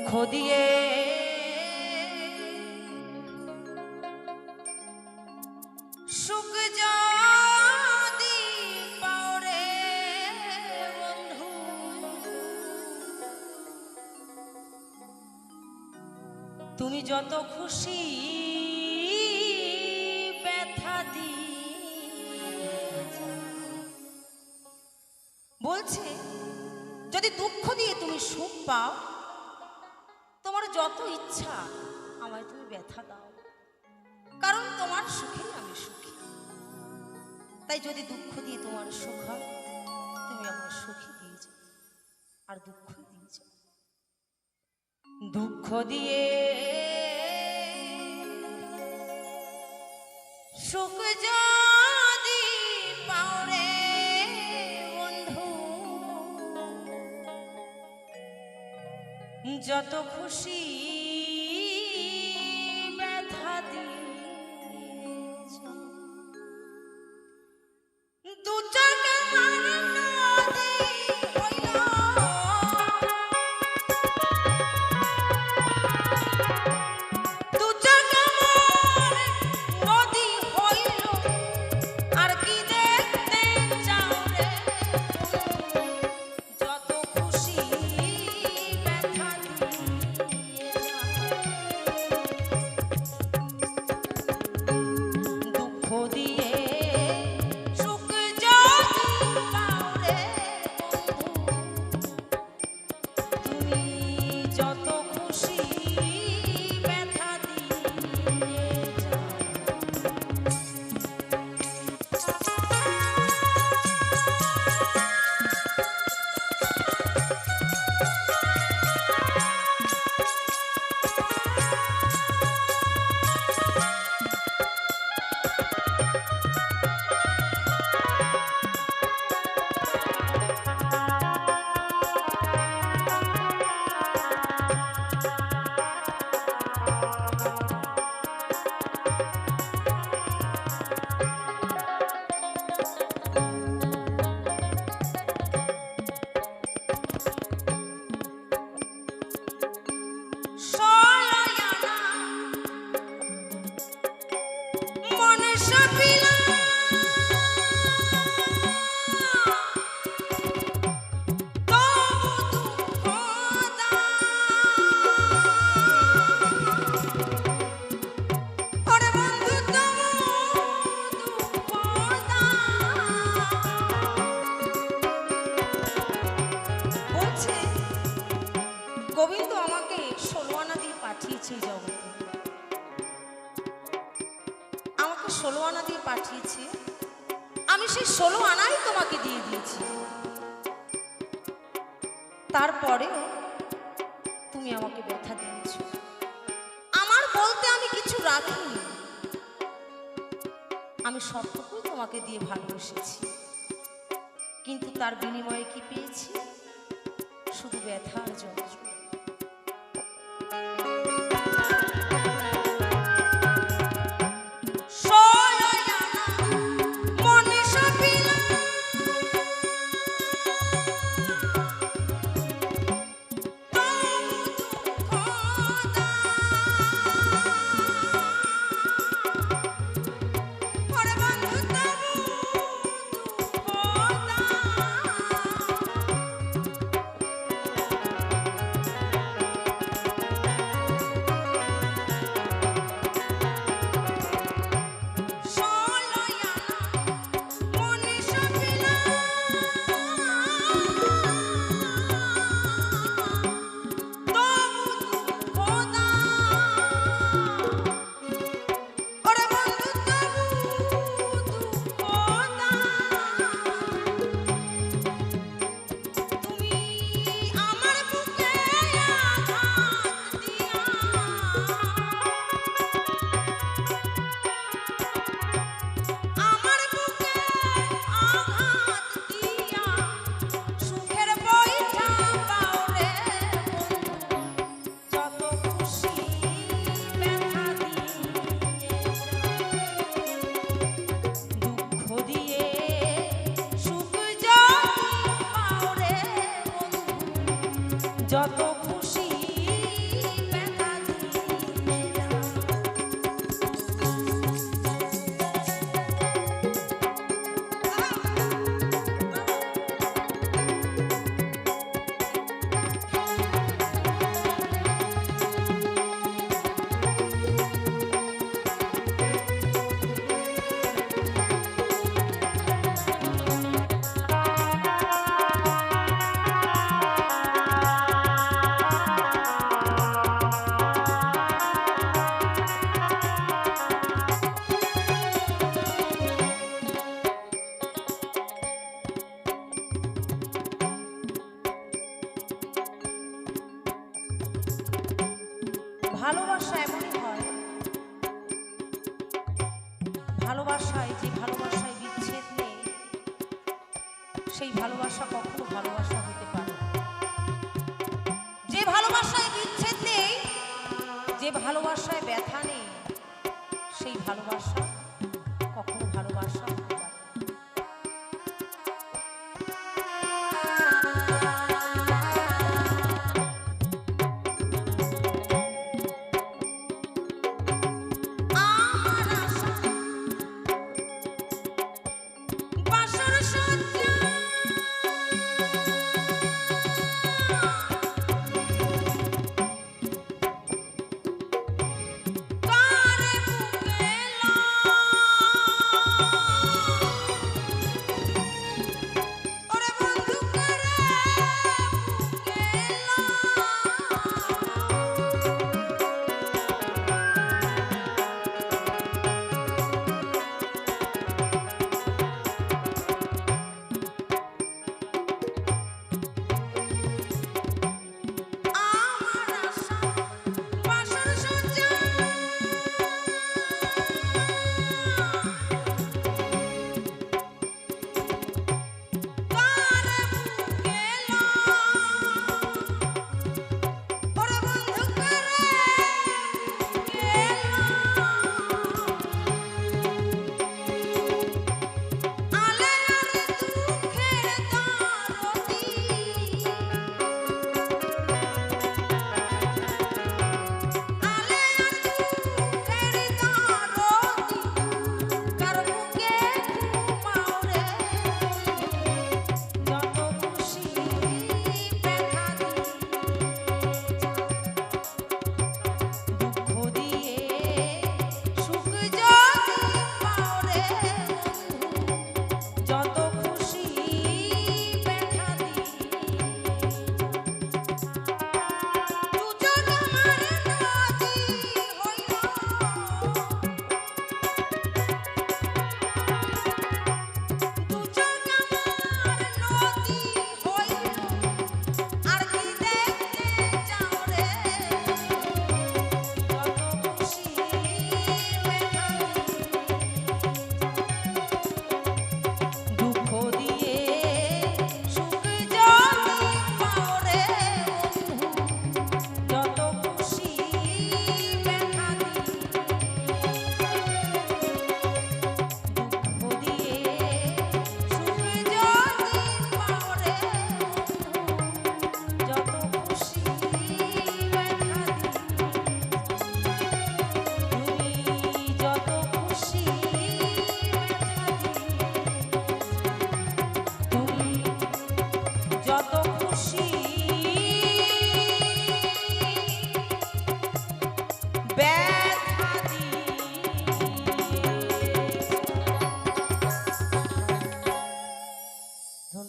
দুঃখ দিয়ে সুখ যদি পাও রে বন্ধু, তুমি যত খুশি ব্যথা দিয়ে বলছে যদি দুঃখ দিয়ে তুমি সুখ পাও, তোমার যত ইচ্ছা আমায় তুমি ব্যথা দাও, কারণ তোমার সুখেই আমি সুখী। তাই যদি দুঃখ দিয়ে তোমার সুখ হয়, তুমি আমার সুখী দিয়ে যাও আর দুঃখ দিয়ে যাও। দুঃখ দিয়ে সুখ যদি পাও রে বন্ধু, যত খুশি ব্যথা দিয়েছ, দু চোখ আমার নদী হইল, দু চোখ আমার নদী হইল, আর কি দেখতে চাও রে, যত খুশি ব্যথা দিয়েছ। দুঃখ দিয়ে সুখ যদি পাও রে বন্ধু, তুমি যত খুশি ব্যথা দিয়েছ। গোবিন্দ আমাকে 16 আনা দিয়ে পাঠিয়েছে জগতে, আমাকে 16 আনা দিয়ে পাঠিয়েছে, আমি সেই 16 আনাই তোমাকে দিয়ে দিয়েছি। তারপরেও তুমি আমাকে ব্যথা দিয়েছ। আমার বলতে আমি কিছু রাখিনি, আমি সবটুকুই তোমাকে দিয়ে ভালোবেসেছি, কিন্তু তার বিনিময়ে কি পেয়েছি? শুধু ব্যথা আর যন্ত্রণা। যত খুশি ভালোবাসা এমনই হয়, ভালোবাসায় যে ভালোবাসায় বিচ্ছেদ নেই সেই ভালোবাসা কখনো ভালোবাসা হতে পারে না। যে ভালোবাসায় বিচ্ছেদ নেই, যে ভালোবাসায় ব্যথা নেই, সেই ভালোবাসা